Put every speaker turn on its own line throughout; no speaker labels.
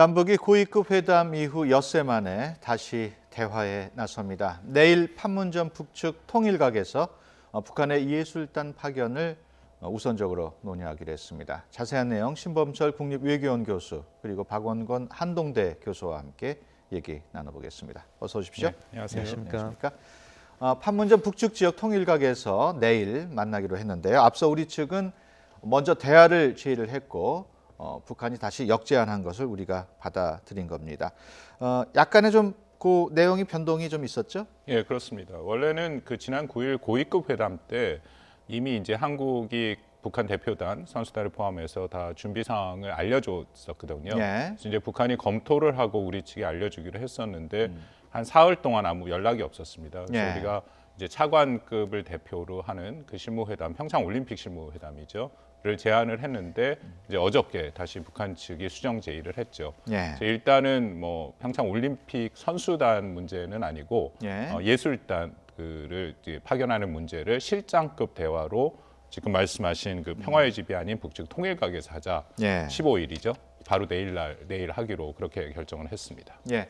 남북이 고위급 회담 이후 엿새 만에 다시 대화에 나섭니다. 내일 판문점 북측 통일각에서 북한의 예술단 파견을 우선적으로 논의하기로 했습니다. 자세한 내용 신범철 국립외교원 교수 그리고 박원권 한동대 교수와 함께 얘기 나눠보겠습니다. 어서 오십시오.
네, 안녕하세요.
안녕하십니까. 판문점 북측 지역 통일각에서 내일 만나기로 했는데요. 앞서 우리 측은 먼저 대화를 제의를 했고 북한이 다시 역제안한 것을 우리가 받아들인 겁니다. 약간의 좀 그 내용이 변동이 좀 있었죠?
예, 그렇습니다. 원래는 그 지난 9일 고위급 회담 때 이미 이제 한국이 북한 대표단 선수단을 포함해서 다 준비 사항을 알려줬었거든요.
예.
그래서 이제 북한이 검토를 하고 우리 측에 알려주기로 했었는데 한 사흘 동안 아무 연락이 없었습니다. 그래서
예.
우리가 이제 차관급을 대표로 하는 그 실무회담, 평창 올림픽 실무회담이죠. 를 제안을 했는데 이제 어저께 다시 북한 측이 수정 제의를 했죠.
예.
일단은 뭐 평창 올림픽 선수단 문제는 아니고
예.
예술단 그를 이제 파견하는 문제를 실장급 대화로 지금 말씀하신 그 평화의 집이 아닌 북측 통일각에서 하자.
예.
15일이죠. 바로 내일 하기로 그렇게 결정을 했습니다.
예.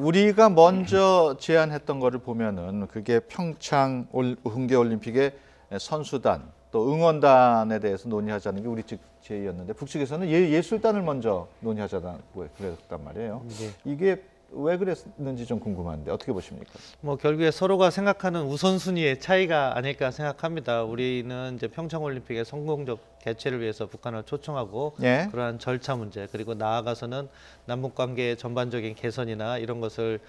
우리가 먼저 제안했던 거를 보면은 그게 평창 흥계올림픽의 선수단 또 응원단에 대해서 논의하자는 게 우리 측 제의였는데 북측에서는 예술단을 먼저 논의하자고 그랬단 말이에요.
네.
이게 왜 그랬는지 좀 궁금한데 어떻게 보십니까?
뭐 결국에 서로가 생각하는 우선순위의 차이가 아닐까 생각합니다. 우리는 이제 평창올림픽의 성공적 개최를 위해서 북한을 초청하고
예.
그러한 절차 문제 그리고 나아가서는 남북 관계의 전반적인 개선이나 이런 것을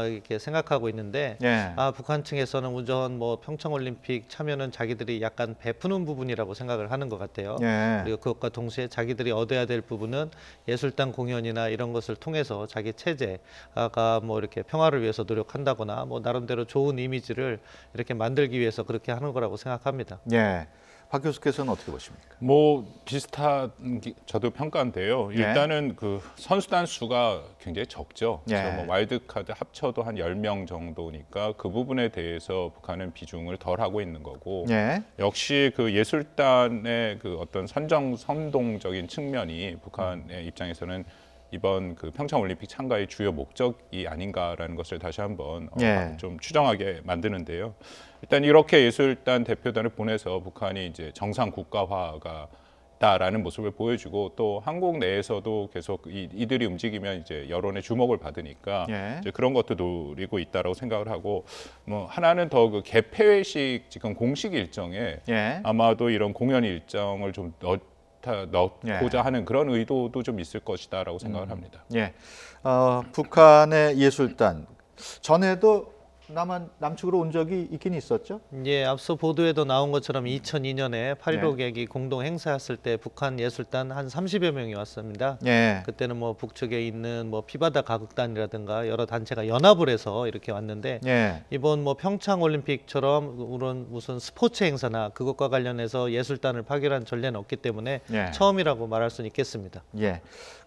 이렇게 생각하고 있는데
예.
북한 측에서는 우선 뭐 평창올림픽 참여는 자기들이 약간 베푸는 부분이라고 생각을 하는 것 같아요.
예.
그리고 그것과 동시에 자기들이 얻어야 될 부분은 예술단 공연이나 이런 것을 통해서 자기 체제가 뭐 이렇게 평화를 위해서 노력한다거나 뭐 나름대로 좋은 이미지를 이렇게 만들기 위해서 그렇게 하는 거라고 생각합니다.
예. 박 교수께서는 어떻게 보십니까?
뭐 비슷한 저도 평가인데요.
예.
일단은 그 선수단 수가 굉장히 적죠.
예.
그래서 뭐 와일드카드 합쳐도 한 10명 정도니까 그 부분에 대해서 북한은 비중을 덜 하고 있는 거고
예.
역시 그 예술단의 그 어떤 선동적인 측면이 북한의 입장에서는 이번 그 평창 올림픽 참가의 주요 목적이 아닌가라는 것을 다시 한번
예.
좀 추정하게 만드는데요. 일단 이렇게 예술단 대표단을 보내서 북한이 이제 정상 국가화가 다라는 모습을 보여주고 또 한국 내에서도 계속 이들이 움직이면 이제 여론의 주목을 받으니까
예.
이제 그런 것도 노리고 있다라고 생각을 하고 뭐 하나는 더 그 개폐회식 지금 공식 일정에
예.
아마도 이런 공연 일정을 좀 넣고자 하는 그런 의도도 좀 있을 것이다라고 생각을 합니다.
예. 북한의 예술단 전에도 남측으로 온 적이 있긴 있었죠?
예, 앞서 보도에도 나온 것처럼 2002년에 8.15 계기 공동 행사했을 때 북한 예술단 한 30여 명이 왔습니다.
예.
그때는 뭐 북측에 있는 뭐 피바다 가극단이라든가 여러 단체가 연합을 해서 이렇게 왔는데
예.
이번 뭐 평창 올림픽처럼 그런 무슨 스포츠 행사나 그것과 관련해서 예술단을 파견한 전례는 없기 때문에
예.
처음이라고 말할 수는 있겠습니다.
예.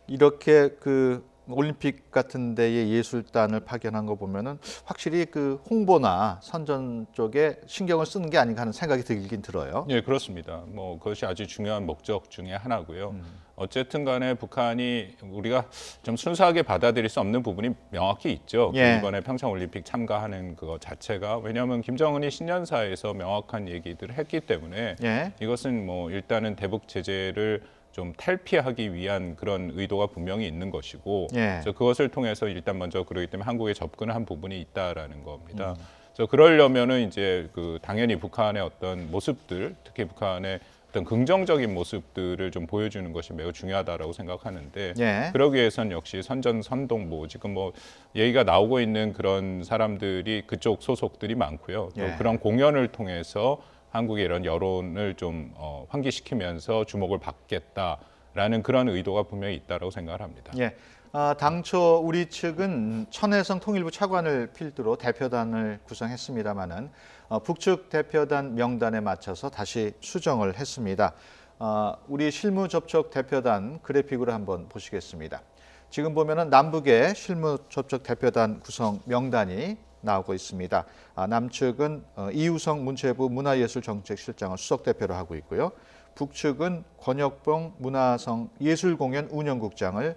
이렇게 그 올림픽 같은 데에 예술단을 파견한 거 보면은 확실히 그 홍보나 선전 쪽에 신경을 쓰는 게 아닌가 하는 생각이 들긴 들어요.
예, 그렇습니다. 뭐 그것이 아주 중요한 목적 중에 하나고요. 어쨌든 간에 북한이 우리가 좀 순수하게 받아들일 수 없는 부분이 명확히 있죠.
예.
이번에 평창 올림픽 참가하는 그거 자체가 왜냐하면 김정은이 신년사에서 명확한 얘기들을 했기 때문에
예.
이것은 뭐 일단은 대북 제재를 좀 탈피하기 위한 그런 의도가 분명히 있는 것이고
예.
그래서 그것을 통해서 일단 먼저 그러기 때문에 한국에 접근을 한 부분이 있다라는 겁니다. 그래서 그러려면은 이제 그 당연히 북한의 어떤 모습들, 특히 북한의 어떤 긍정적인 모습들을 좀 보여주는 것이 매우 중요하다라고 생각하는데
예.
그러기 위해서는 역시 선동 뭐 지금 뭐 얘기가 나오고 있는 그런 사람들이 그쪽 소속들이 많고요. 또
예.
그런 공연을 통해서 한국의 이런 여론을 좀 환기시키면서 주목을 받겠다라는 그런 의도가 분명히 있다라고 생각을 합니다.
예. 당초 우리 측은 천혜성 통일부 차관을 필두로 대표단을 구성했습니다마는 북측 대표단 명단에 맞춰서 다시 수정을 했습니다. 우리 실무 접촉 대표단 그래픽으로 한번 보시겠습니다. 지금 보면은 남북의 실무 접촉 대표단 구성 명단이 나오고 있습니다. 남측은 이우성 문체부 문화예술정책실장을 수석대표로 하고 있고요. 북측은 권혁봉 문화성 예술공연 운영국장을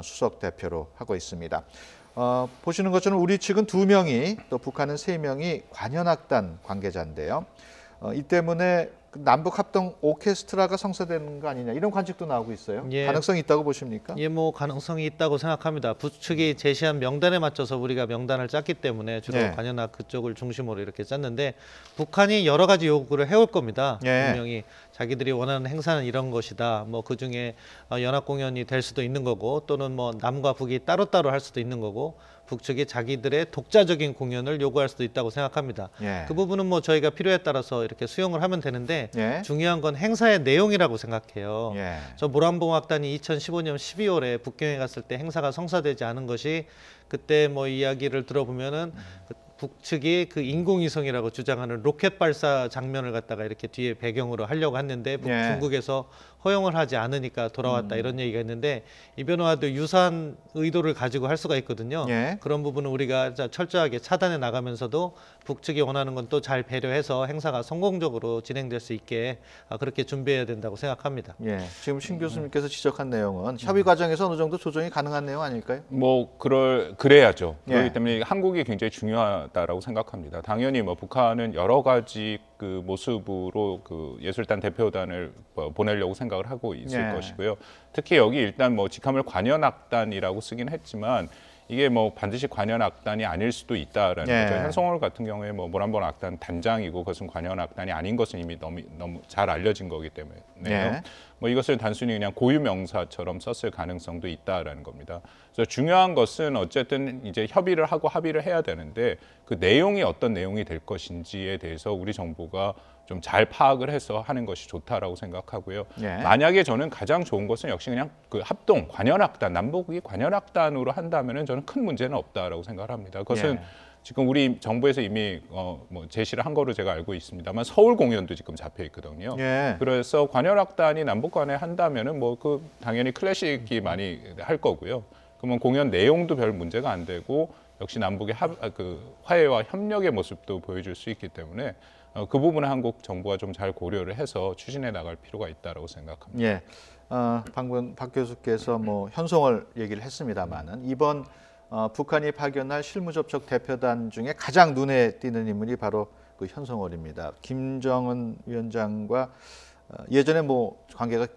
수석 대표로 하고 있습니다. 보시는 것처럼 우리 측은 2명이 또 북한은 3명이 관현악단 관계자인데요. 이 때문에 남북 합동 오케스트라가 성사되는 거 아니냐 이런 관측도 나오고 있어요.
예.
가능성이 있다고 보십니까?
예, 뭐 가능성이 있다고 생각합니다. 북측이 제시한 명단에 맞춰서 우리가 명단을 짰기 때문에 주로
예.
관현악 그쪽을 중심으로 이렇게 짰는데 북한이 여러 가지 요구를 해올 겁니다.
예.
분명히 자기들이 원하는 행사는 이런 것이다. 뭐 그 중에 연합 공연이 될 수도 있는 거고 또는 뭐 남과 북이 따로따로 할 수도 있는 거고 북측이 자기들의 독자적인 공연을 요구할 수도 있다고 생각합니다.
예.
그 부분은 뭐 저희가 필요에 따라서 이렇게 수용을 하면 되는데
예.
중요한 건 행사의 내용이라고 생각해요.
예.
저 모란봉악단이 2015년 12월에 북경에 갔을 때 행사가 성사되지 않은 것이 그때 뭐 이야기를 들어보면은 그 북측이 그 인공위성이라고 주장하는 로켓 발사 장면을 갖다가 이렇게 뒤에 배경으로 하려고 했는데
예.
중국에서 허용을 하지 않으니까 돌아왔다 이런 얘기가 있는데 이변화도 유사한 의도를 가지고 할 수가 있거든요.
예.
그런 부분은 우리가 철저하게 차단해 나가면서도 북측이 원하는 건 또 잘 배려해서 행사가 성공적으로 진행될 수 있게 그렇게 준비해야 된다고 생각합니다.
예. 지금 신 교수님께서 지적한 내용은 협의 과정에서 어느 정도 조정이 가능한 내용 아닐까요?
뭐 그래야죠.
예.
그렇기 때문에 한국이 굉장히 중요하다라고 생각합니다. 당연히 뭐 북한은 여러 가지 그 모습으로 그 예술단 대표단을 보내려고 생각을 하고 있을
예.
것이고요. 특히 여기 일단 뭐 직함을 관현악단이라고 쓰긴 했지만 이게 뭐 반드시 관현악단이 아닐 수도 있다라는
예.
거죠. 현성월 같은 경우에 뭐 모란봉 악단 단장이고 그것은 관현악단이 아닌 것은 이미 너무 잘 알려진 거기 때문에요.
예.
뭐 이것을 단순히 그냥 고유 명사처럼 썼을 가능성도 있다라는 겁니다. 그래서 중요한 것은 어쨌든 이제 협의를 하고 합의를 해야 되는데 그 내용이 어떤 내용이 될 것인지에 대해서 우리 정부가 좀 잘 파악을 해서 하는 것이 좋다라고 생각하고요.
예.
만약에 저는 가장 좋은 것은 역시 그냥 그 합동 관현악단 남북이 관현악단으로 한다면은 저는 큰 문제는 없다라고 생각을 합니다. 그것은
예.
지금 우리 정부에서 이미 뭐 제시를 한 거로 제가 알고 있습니다만 서울 공연도 지금 잡혀 있거든요.
예.
그래서 관현악단이 남북 간에 한다면은 뭐 그 당연히 클래식이 많이 할 거고요. 그러면 공연 내용도 별 문제가 안 되고 역시 남북의 그 화해와 협력의 모습도 보여줄 수 있기 때문에 그 부분은 한국 정부가 좀 잘 고려를 해서 추진해 나갈 필요가 있다라고 생각합니다.
예. 방금 박 교수께서 뭐 현송월 얘기를 했습니다만은 이번 북한이 파견할 실무접촉 대표단 중에 가장 눈에 띄는 인물이 바로 그 현송월입니다. 김정은 위원장과 예전에 뭐 관계가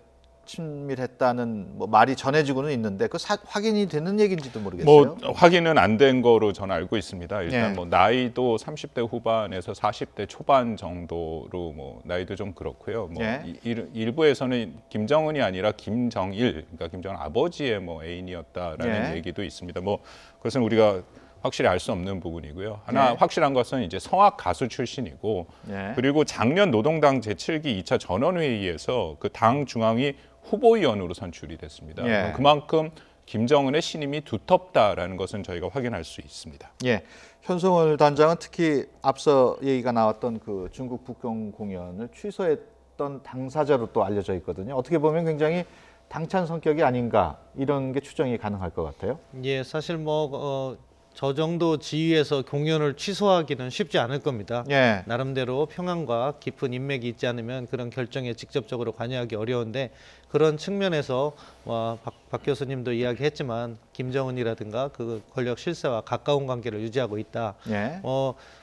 친밀했다는 뭐 말이 전해지고는 있는데 그 확인이 되는 얘기인지도 모르겠어요.
뭐 확인은 안 된 거로 저는 알고 있습니다. 일단
예.
뭐 나이도 30대 후반에서 40대 초반 정도로 뭐 나이도 좀 그렇고요. 뭐
예.
일부에서는 김정은이 아니라 김정일, 그러니까 김정은 아버지의 뭐 애인이었다라는
예.
얘기도 있습니다. 뭐 그것은 우리가 확실히 알 수 없는 부분이고요. 하나
예.
확실한 것은 이제 성악 가수 출신이고
예.
그리고 작년 노동당 제7기 2차 전원회의에서 그 당 중앙위 후보위원으로 선출이 됐습니다.
예.
그만큼 김정은의 신임이 두텁다라는 것은 저희가 확인할 수 있습니다.
예. 현송월 단장은 특히 앞서 얘기가 나왔던 그 중국 북경 공연을 취소했던 당사자로 또 알려져 있거든요. 어떻게 보면 굉장히 당찬 성격이 아닌가 이런 게 추정이 가능할 것 같아요.
예, 사실 뭐 저 정도 지위에서 공연을 취소하기는 쉽지 않을 겁니다.
예.
나름대로 평안과 깊은 인맥이 있지 않으면 그런 결정에 직접적으로 관여하기 어려운데 그런 측면에서 박 교수님도 이야기했지만 김정은이라든가 그 권력 실세와 가까운 관계를 유지하고 있다.
예.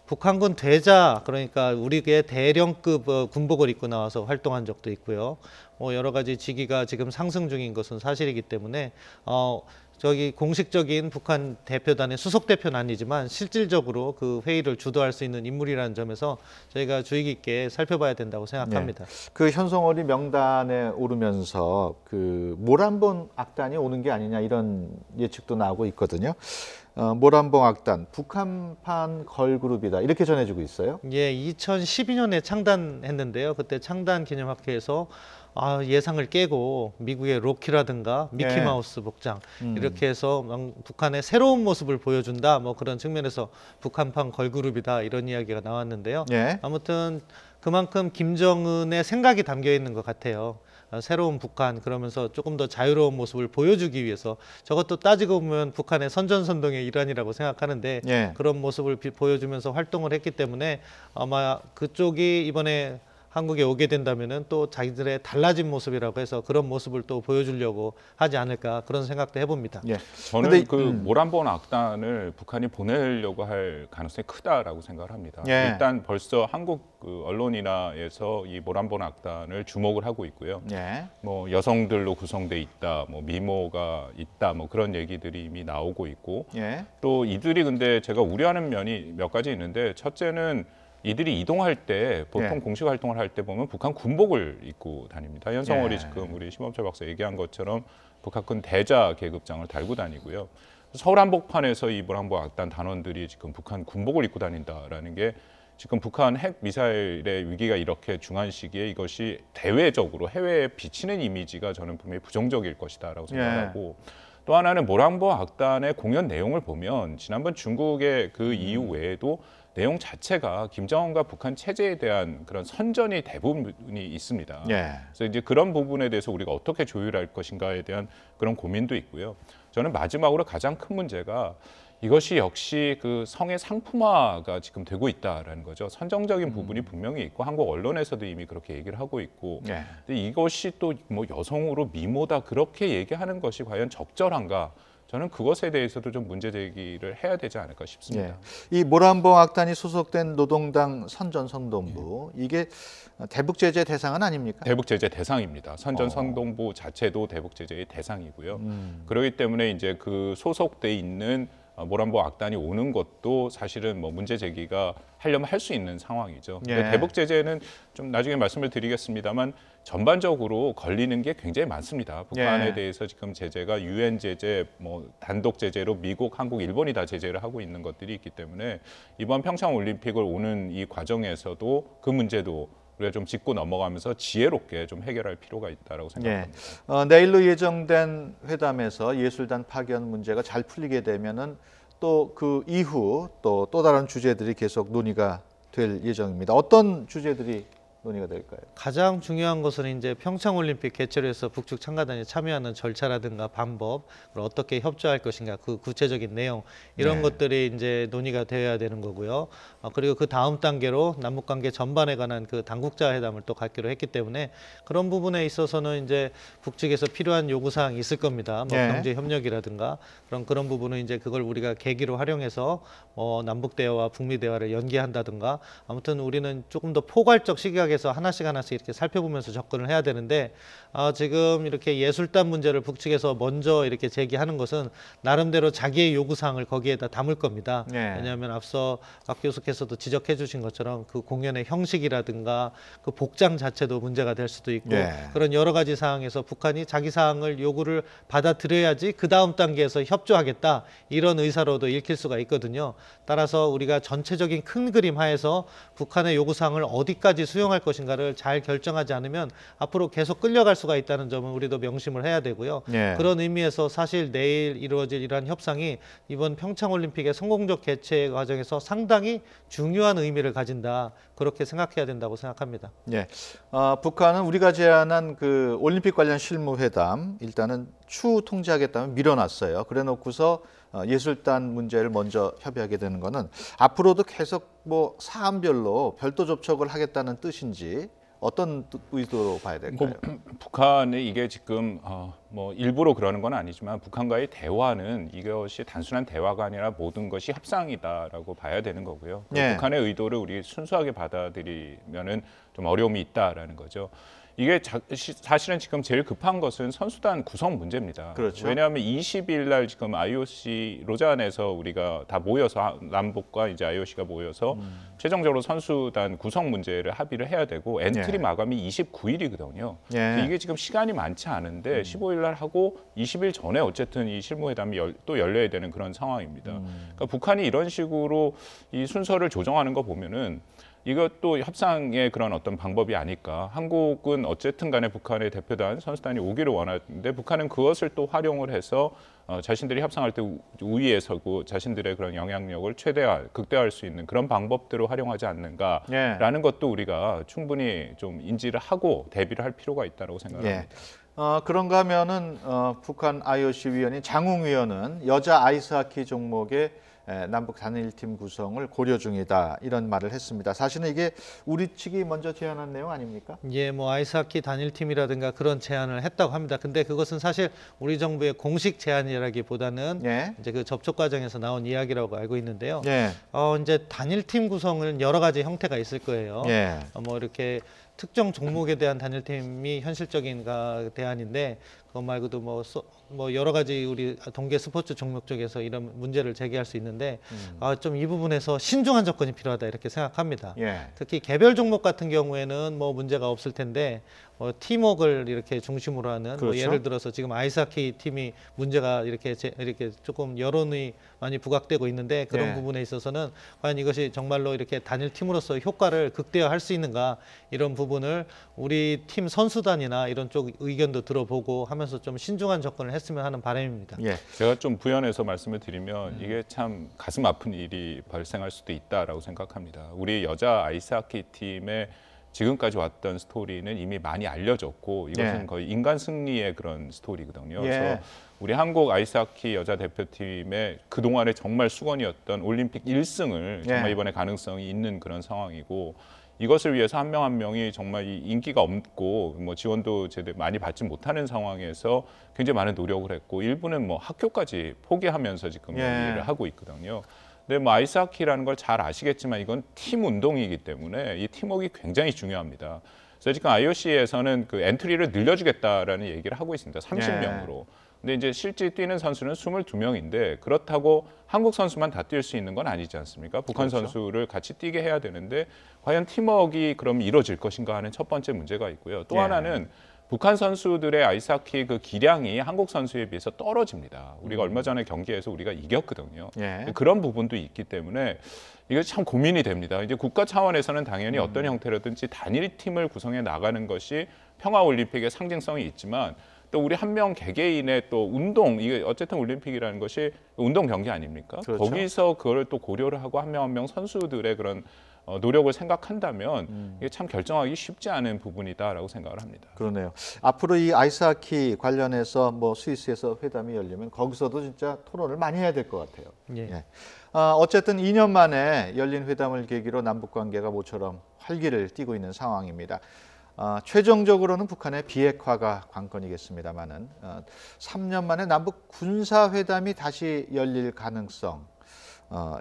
북한군 대자 그러니까 우리의 대령급 군복을 입고 나와서 활동한 적도 있고요. 여러 가지 직위가 지금 상승 중인 것은 사실이기 때문에 저기 공식적인 북한 대표단의 수석 대표는 아니지만 실질적으로 그 회의를 주도할 수 있는 인물이라는 점에서 저희가 주의 깊게 살펴봐야 된다고 생각합니다.
그 현송월이 명단에 오르면서 그 모란봉 악단이 오는 게 아니냐 이런 예측도 나오고 있거든요. 모란봉 악단 북한판 걸그룹이다 이렇게 전해지고 있어요.
예, 2012년에 창단했는데요. 그때 창단 기념학회에서 예상을 깨고 미국의 로키라든가 미키마우스 복장 이렇게 해서 북한의 새로운 모습을 보여준다 뭐 그런 측면에서 북한판 걸그룹이다 이런 이야기가 나왔는데요.
예.
아무튼 그만큼 김정은의 생각이 담겨 있는 것 같아요. 새로운 북한 그러면서 조금 더 자유로운 모습을 보여주기 위해서 저것도 따지고 보면 북한의 선전선동의 일환이라고 생각하는데
예.
그런 모습을 보여주면서 활동을 했기 때문에 아마 그쪽이 이번에 한국에 오게 된다면은 또 자기들의 달라진 모습이라고 해서 그런 모습을 또 보여주려고 하지 않을까 그런 생각도 해봅니다.
예.
저는
근데,
그 모란봉 악단을 북한이 보내려고 할 가능성이 크다라고 생각을 합니다.
예.
일단 벌써 한국 그 언론이나에서 이 모란봉 악단을 주목을 하고 있고요.
예.
뭐 여성들로 구성돼 있다, 뭐 미모가 있다, 뭐 그런 얘기들이 이미 나오고 있고
예.
또 이들이 근데 제가 우려하는 면이 몇 가지 있는데 첫째는 이들이 이동할 때 보통
예.
공식 활동을 할 때 보면 북한 군복을 입고 다닙니다. 현성월이
예.
지금 우리 심범철 박사 얘기한 것처럼 북한군 대자 계급장을 달고 다니고요. 서울 한복판에서 이 모란봉 악단 단원들이 지금 북한 군복을 입고 다닌다라는 게 지금 북한 핵 미사일의 위기가 이렇게 중한 시기에 이것이 대외적으로 해외에 비치는 이미지가 저는 분명히 부정적일 것이다라고 생각하고 또 하나는 모란봉 악단의 공연 내용을 보면 지난번 중국의 그 이유 외에도 내용 자체가 김정은과 북한 체제에 대한 그런 선전이 대부분이 있습니다.
예.
그래서 이제 그런 부분에 대해서 우리가 어떻게 조율할 것인가에 대한 그런 고민도 있고요. 저는 마지막으로 가장 큰 문제가 이것이 역시 그 성의 상품화가 지금 되고 있다라는 거죠. 선정적인 부분이 분명히 있고 한국 언론에서도 이미 그렇게 얘기를 하고 있고
예.
근데 이것이 또 뭐 여성으로 미모다 그렇게 얘기하는 것이 과연 적절한가? 저는 그것에 대해서도 좀 문제 제기를 해야 되지 않을까 싶습니다.
예. 이 모란봉 악단이 소속된 노동당 선전선동부 이게 대북 제재 대상은 아닙니까?
대북 제재 대상입니다. 선전 선동부 자체도 대북 제재의 대상이고요.
음.
그렇기 때문에 이제 그 소속돼 있는 모란봉 악단이 오는 것도 사실은 뭐 문제 제기가 하려면 할 수 있는 상황이죠.
예.
근데 대북 제재는 좀 나중에 말씀을 드리겠습니다만 전반적으로 걸리는 게 굉장히 많습니다. 북한에
예.
대해서 지금 제재가 유엔 제재, 뭐 단독 제재로 미국, 한국, 일본이 다 제재를 하고 있는 것들이 있기 때문에 이번 평창 올림픽을 오는 이 과정에서도 그 문제도 우리가 좀 짚고 넘어가면서 지혜롭게 좀 해결할 필요가 있다라고 생각합니다.
내일로 예정된 회담에서 예술단 파견 문제가 잘 풀리게 되면은 또 그 이후 또 다른 주제들이 계속 논의가 될 예정입니다. 어떤 주제들이 논의가 될까요?
가장 중요한 것은 이제 평창올림픽 개최를 해서 북측 참가단이 참여하는 절차라든가 방법, 그리고 어떻게 협조할 것인가, 그 구체적인 내용 이런
네.
것들이 이제 논의가 되어야 되는 거고요. 그리고 그 다음 단계로 남북 관계 전반에 관한 그 당국자 회담을 또 갖기로 했기 때문에 그런 부분에 있어서는 이제 북측에서 필요한 요구 사항이 있을 겁니다. 뭐
네.
경제 협력이라든가 그런 부분은 이제 그걸 우리가 계기로 활용해서 남북 대화와 북미 대화를 연계한다든가 아무튼 우리는 조금 더 포괄적 시각에서 하나씩 이렇게 살펴보면서 접근을 해야 되는데 지금 이렇게 예술단 문제를 북측에서 먼저 이렇게 제기하는 것은 나름대로 자기의 요구사항을 거기에다 담을 겁니다.
네.
왜냐하면 앞서 박 교수께서도 지적해 주신 것처럼 그 공연의 형식이라든가 그 복장 자체도 문제가 될 수도 있고
네.
그런 여러 가지 사항에서 북한이 자기 사항을 요구를 받아들여야지 그 다음 단계에서 협조하겠다 이런 의사로도 읽힐 수가 있거든요. 따라서 우리가 전체적인 큰 그림 하에서 북한의 요구사항을 어디까지 수용할 것인가를 잘 결정하지 않으면 앞으로 계속 끌려갈 수가 있다는 점은 우리도 명심을 해야 되고요.
네.
그런 의미에서 사실 내일 이루어질 이러한 협상이 이번 평창올림픽의 성공적 개최 과정에서 상당히 중요한 의미를 가진다. 그렇게 생각해야 된다고 생각합니다.
예. 북한은 우리가 제안한 그 올림픽 관련 실무회담 일단은 추후 통제하겠다면 밀어놨어요. 그래놓고서 예술단 문제를 먼저 협의하게 되는 거는 앞으로도 계속 뭐 사안별로 별도 접촉을 하겠다는 뜻인지 어떤 의도로 봐야 될까요?
북한이 이게 지금 뭐 일부러 그러는 건 아니지만 북한과의 대화는 이것이 단순한 대화가 아니라 모든 것이 협상이다라고 봐야 되는 거고요.
네.
북한의 의도를 우리 순수하게 받아들이면은 좀 어려움이 있다라는 거죠. 이게 사실은 지금 제일 급한 것은 선수단 구성 문제입니다.
그렇죠.
왜냐하면 20일 날 지금 IOC 로잔에서 우리가 다 모여서 남북과 이제 IOC가 모여서 최종적으로 선수단 구성 문제를 합의를 해야 되고 엔트리
예.
마감이 29일이거든요.
예.
이게 지금 시간이 많지 않은데 15일 날 하고 20일 전에 어쨌든 이 실무회담이 또 열려야 되는 그런 상황입니다. 그러니까 북한이 이런 식으로 이 순서를 조정하는 거 보면은 이것도 협상의 그런 어떤 방법이 아닐까. 한국은 어쨌든 간에 북한의 대표단, 선수단이 오기를 원하는데 북한은 그것을 또 활용을 해서 자신들이 협상할 때 우위에 서고 자신들의 그런 영향력을 극대화할 수 있는 그런 방법들을 활용하지 않는가라는 것도 우리가 충분히 좀 인지를 하고 대비를 할 필요가 있다고 생각합니다.
예. 그런가 하면은 북한 IOC 위원인 장웅 위원은 여자 아이스하키 종목의 남북 단일팀 구성을 고려 중이다 이런 말을 했습니다. 사실은 이게 우리 측이 먼저 제안한 내용 아닙니까?
예, 뭐 아이스하키 단일팀이라든가 그런 제안을 했다고 합니다. 근데 그것은 사실 우리 정부의 공식 제안이라기보다는
예.
이제 그 접촉 과정에서 나온 이야기라고 알고 있는데요.
예.
이제 단일팀 구성은 여러 가지 형태가 있을 거예요.
예.
뭐 이렇게 특정 종목에 대한 단일팀이 현실적인 대안인데 그거 말고도 뭐 여러 가지 우리 동계 스포츠 종목 쪽에서 이런 문제를 제기할 수 있는데 좀 이 부분에서 신중한 접근이 필요하다 이렇게 생각합니다.
예.
특히 개별 종목 같은 경우에는 뭐 문제가 없을 텐데 팀워크를 이렇게 중심으로 하는
그렇죠.
뭐 예를 들어서 지금 아이스하키 팀이 문제가 이렇게 조금 여론이 많이 부각되고 있는데 그런
예.
부분에 있어서는 과연 이것이 정말로 이렇게 단일 팀으로서 효과를 극대화할 수 있는가 이런 부분을 우리 팀 선수단이나 이런 쪽 의견도 들어보고 하면서 좀 신중한 접근을 했으면 하는 바람입니다.
예.
제가 좀 부연해서 말씀을 드리면 이게 참 가슴 아픈 일이 발생할 수도 있다라고 생각합니다. 우리 여자 아이스하키 팀의 지금까지 왔던 스토리는 이미 많이 알려졌고 이것은
예.
거의 인간 승리의 그런 스토리거든요.
예.
그래서 우리 한국 아이스하키 여자 대표팀의 그동안의 정말 수건이었던 올림픽 1승을 정말
예.
이번에 가능성이 있는 그런 상황이고 이것을 위해서 한 명 한 명이 정말 이 인기가 없고 뭐 지원도 제대로 많이 받지 못하는 상황에서 굉장히 많은 노력을 했고 일부는 뭐 학교까지 포기하면서 지금
예.
일을 하고 있거든요. 근데 뭐 아이스하키라는 걸 잘 아시겠지만 이건 팀 운동이기 때문에 이 팀워크가 굉장히 중요합니다. 그래서 지금 IOC에서는 그 엔트리를 늘려주겠다라는 얘기를 하고 있습니다. 30명으로. 근데 이제 실제 뛰는 선수는 22명인데 그렇다고 한국 선수만 다 뛸 수 있는 건 아니지 않습니까? 북한
그렇죠.
선수를 같이 뛰게 해야 되는데 과연 팀워크가 그럼 이루어질 것인가 하는 첫 번째 문제가 있고요. 또
예.
하나는 북한 선수들의 아이스하키 그 기량이 한국 선수에 비해서 떨어집니다. 우리가 얼마 전에 경기에서 우리가 이겼거든요.
예.
그런 부분도 있기 때문에 이거 참 고민이 됩니다. 이제 국가 차원에서는 당연히 어떤 형태로든지 단일 팀을 구성해 나가는 것이 평화 올림픽의 상징성이 있지만 또 우리 한 명 개개인의 또 운동 이게 어쨌든 올림픽이라는 것이 운동 경기 아닙니까?
그렇죠.
거기서 그걸 또 고려를 하고 한 명 한 명 선수들의 그런 노력을 생각한다면 이게 참 결정하기 쉽지 않은 부분이다라고 생각을 합니다.
그러네요. 앞으로 이 아이스하키 관련해서 뭐 스위스에서 회담이 열리면 거기서도 진짜 토론을 많이 해야 될 것 같아요.
예.
예. 어쨌든 2년 만에 열린 회담을 계기로 남북 관계가 모처럼 활기를 띠고 있는 상황입니다. 최종적으로는 북한의 비핵화가 관건이겠습니다만은 3년 만에 남북 군사회담이 다시 열릴 가능성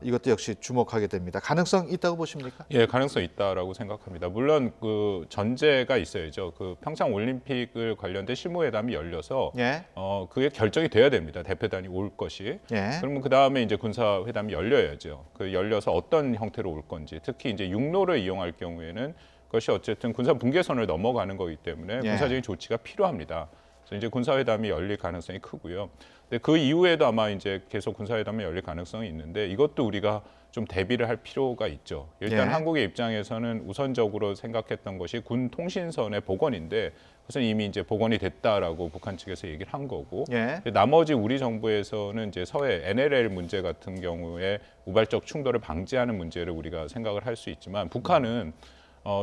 이것도 역시 주목하게 됩니다. 가능성 있다고 보십니까?
예, 가능성 있다라고 생각합니다. 물론 그 전제가 있어야죠. 그 평창 올림픽을 관련된 실무회담이 열려서
예.
그게 결정이 돼야 됩니다. 대표단이 올 것이.
예.
그러면 그 다음에 이제 군사회담이 열려야죠. 그 열려서 어떤 형태로 올 건지, 특히 이제 육로를 이용할 경우에는 그것이 어쨌든 군사 분계선을 넘어가는 거기 때문에
예.
군사적인 조치가 필요합니다. 그래서 이제 군사회담이 열릴 가능성이 크고요. 근데 그 이후에도 아마 이제 계속 군사회담이 열릴 가능성이 있는데 이것도 우리가 좀 대비를 할 필요가 있죠. 일단
예.
한국의 입장에서는 우선적으로 생각했던 것이 군 통신선의 복원인데 그것은 이미 이제 복원이 됐다라고 북한 측에서 얘기를 한 거고
예.
나머지 우리 정부에서는 이제 서해 NLL 문제 같은 경우에 우발적 충돌을 방지하는 문제를 우리가 생각을 할 수 있지만 북한은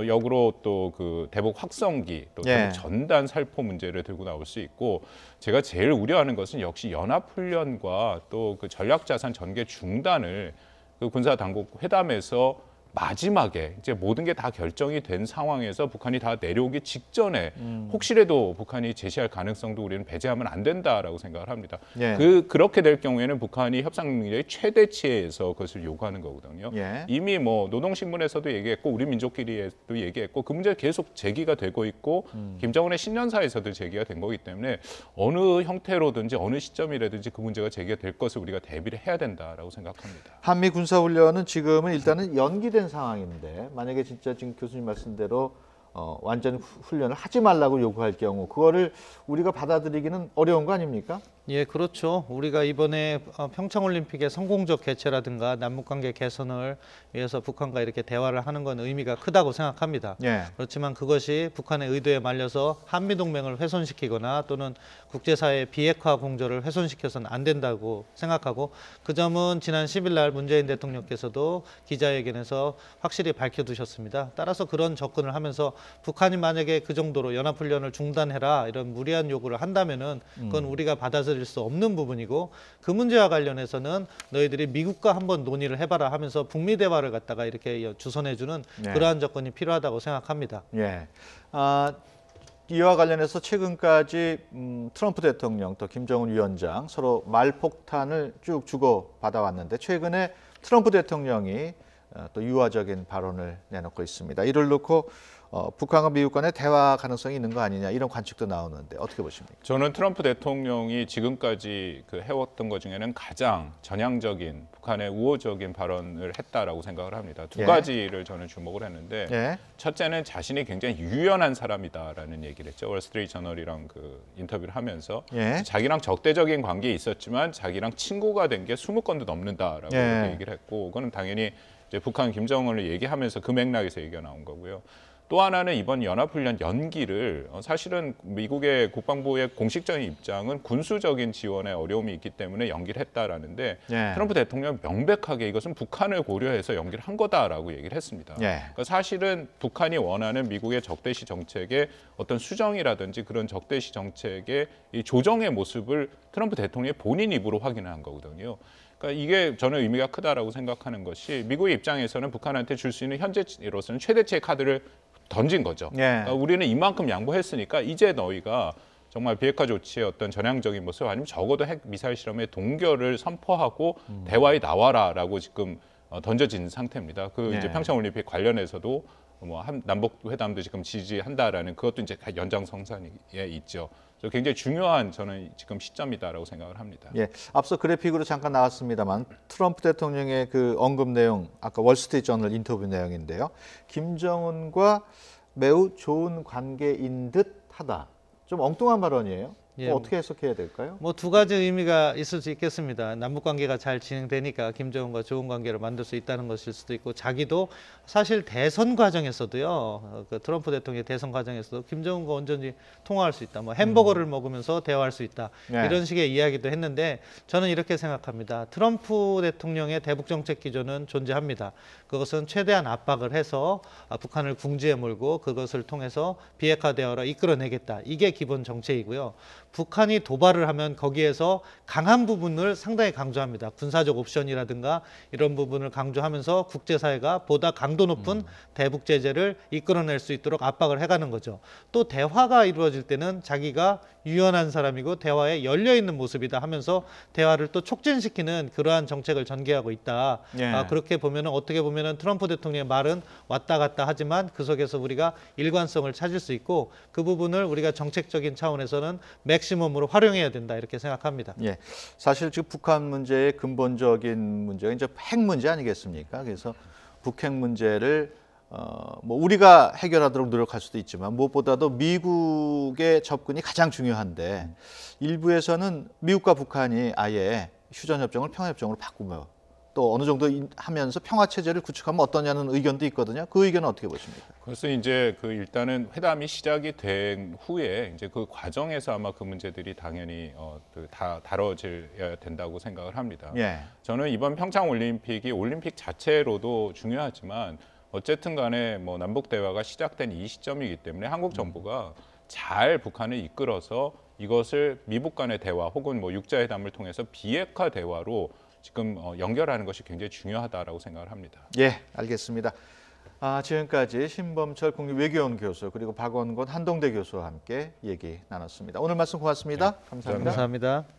역으로 또 그 대북 확성기 또
예.
대북 전단 살포 문제를 들고 나올 수 있고 제가 제일 우려하는 것은 역시 연합훈련과 또 그 전략자산 전개 중단을 그 군사 당국 회담에서 마지막에 이제 모든 게 다 결정이 된 상황에서 북한이 다 내려오기 직전에 혹시라도 북한이 제시할 가능성도 우리는 배제하면 안 된다라고 생각을 합니다.
예.
그렇게 될 경우에는 북한이 협상 능력의 최대치에서 그것을 요구하는 거거든요.
예.
이미 뭐 노동신문에서도 얘기했고 우리 민족끼리도 얘기했고 그 문제 계속 제기가 되고 있고 김정은의 신년사에서도 제기가 된 거기 때문에 어느 형태로든지 어느 시점이라든지 그 문제가 제기가 될 것을 우리가 대비를 해야 된다라고 생각합니다.
한미 군사훈련은 지금은 일단은 연기된 상황인데 만약에 진짜 지금 교수님 말씀대로 완전 훈련을 하지 말라고 요구할 경우 그거를 우리가 받아들이기는 어려운 거 아닙니까?
예, 그렇죠. 우리가 이번에 평창올림픽의 성공적 개최라든가 남북관계 개선을 위해서 북한과 이렇게 대화를 하는 건 의미가 크다고 생각합니다.
예.
그렇지만 그것이 북한의 의도에 말려서 한미동맹을 훼손시키거나 또는 국제사회의 비핵화 공조를 훼손시켜서는 안 된다고 생각하고, 그 점은 지난 10일 날 문재인 대통령께서도 기자회견에서 확실히 밝혀두셨습니다. 따라서 그런 접근을 하면서 북한이 만약에 그 정도로 연합훈련을 중단해라 이런 무리한 요구를 한다면은 그건 우리가 받아들일 수 없는 부분이고, 그 문제와 관련해서는 너희들이 미국과 한번 논의를 해봐라 하면서 북미 대화를 갖다가 이렇게 주선해주는
네.
그러한 접근이 필요하다고 생각합니다.
예. 이와 관련해서 최근까지 트럼프 대통령 또 김정은 위원장 서로 말폭탄을 쭉 주고 받아왔는데, 최근에 트럼프 대통령이 또 유화적인 발언을 내놓고 있습니다. 이를 놓고 북한과 미국 간의 대화 가능성이 있는 거 아니냐, 이런 관측도 나오는데 어떻게 보십니까?
저는 트럼프 대통령이 지금까지 해왔던 것 중에는 가장 전향적인 북한의 우호적인 발언을 했다라고 생각을 합니다. 두
예.
가지를 저는 주목을 했는데,
예.
첫째는 자신이 굉장히 유연한 사람이다라는 얘기를 했죠. 월스트리트 저널이랑 그 인터뷰를 하면서
예.
자기랑 적대적인 관계에 있었지만 자기랑 친구가 된 게 20건도 넘는다라고
예.
이렇게 얘기를 했고, 그거는 당연히 이제 북한 김정은을 얘기하면서 그 맥락에서 얘기가 나온 거고요. 또 하나는 이번 연합훈련 연기를 사실은 미국의 국방부의 공식적인 입장은 군수적인 지원에 어려움이 있기 때문에 연기를 했다라는데,
예.
트럼프 대통령 명백하게 이것은 북한을 고려해서 연기를 한 거다라고 얘기를 했습니다.
예.
그러니까 사실은 북한이 원하는 미국의 적대시 정책의 어떤 수정이라든지 그런 적대시 정책의 이 조정의 모습을 트럼프 대통령이 본인 입으로 확인한 거거든요. 그러니까 이게 저는 의미가 크다라고 생각하는 것이, 미국의 입장에서는 북한한테 줄 수 있는 현재로서는 최대치의 카드를 던진 거죠.
예.
그러니까 우리는 이만큼 양보했으니까 이제 너희가 정말 비핵화 조치의 어떤 전향적인 모습, 아니면 적어도 핵 미사일 실험의 동결을 선포하고 대화에 나와라라고 지금 던져진 상태입니다. 그 이제
예.
평창올림픽 관련해서도 뭐 남북 회담도 지금 지지한다라는 그것도 이제 연장선상에 있죠. 그래서 굉장히 중요한 저는 지금 시점이다라고 생각을 합니다.
예, 앞서 그래픽으로 잠깐 나왔습니다만 트럼프 대통령의 그 언급 내용, 아까 월스트리트 저널 인터뷰 내용인데요. 김정은과 매우 좋은 관계인 듯하다. 좀 엉뚱한 발언이에요.
예.
어떻게 해석해야 될까요?
뭐 두 가지 의미가 있을 수 있겠습니다. 남북 관계가 잘 진행되니까 김정은과 좋은 관계를 만들 수 있다는 것일 수도 있고, 자기도 사실 대선 과정에서도요, 그 트럼프 대통령의 대선 과정에서도 김정은과 온전히 통화할 수 있다, 뭐 햄버거를 먹으면서 대화할 수 있다,
네.
이런 식의 이야기도 했는데, 저는 이렇게 생각합니다. 트럼프 대통령의 대북 정책 기조는 존재합니다. 그것은 최대한 압박을 해서 북한을 궁지에 몰고 그것을 통해서 비핵화 대화로 이끌어내겠다, 이게 기본 정책이고요. 북한이 도발을 하면 거기에서 강한 부분을 상당히 강조합니다. 군사적 옵션이라든가 이런 부분을 강조하면서 국제사회가 보다 강도 높은 대북 제재를 이끌어낼 수 있도록 압박을 해가는 거죠. 또 대화가 이루어질 때는 자기가 유연한 사람이고 대화에 열려있는 모습이다 하면서 대화를 또 촉진시키는 그러한 정책을 전개하고 있다.
예.
그렇게 보면은, 어떻게 보면은 트럼프 대통령의 말은 왔다 갔다 하지만 그 속에서 우리가 일관성을 찾을 수 있고, 그 부분을 우리가 정책적인 차원에서는 맥시멈으로 활용해야 된다, 이렇게 생각합니다.
예, 사실 지금 북한 문제의 근본적인 문제가 이제 핵 문제 아니겠습니까? 그래서 북핵 문제를 뭐 우리가 해결하도록 노력할 수도 있지만, 무엇보다도 미국의 접근이 가장 중요한데, 일부에서는 미국과 북한이 아예 휴전협정을 평화협정으로 바꾸며 또 어느 정도 하면서 평화체제를 구축하면 어떠냐는 의견도 있거든요. 그 의견은 어떻게 보십니까?
그래서 이제 그 일단은 회담이 시작이 된 후에 이제 그 과정에서 아마 그 문제들이 당연히 다 다뤄져야 된다고 생각을 합니다.
예.
저는 이번 평창 올림픽이 올림픽 자체로도 중요하지만, 어쨌든 간에 뭐 남북 대화가 시작된 이 시점이기 때문에 한국 정부가 잘 북한을 이끌어서 이것을 미북 간의 대화 혹은 뭐 육자회담을 통해서 비핵화 대화로 지금 연결하는 것이 굉장히 중요하다라고 생각을 합니다.
예, 알겠습니다. 지금까지 신범철 국립외교원 교수, 그리고 박원곤 한동대 교수와 함께 얘기 나눴습니다. 오늘 말씀 고맙습니다.
네,
감사합니다.
감사합니다.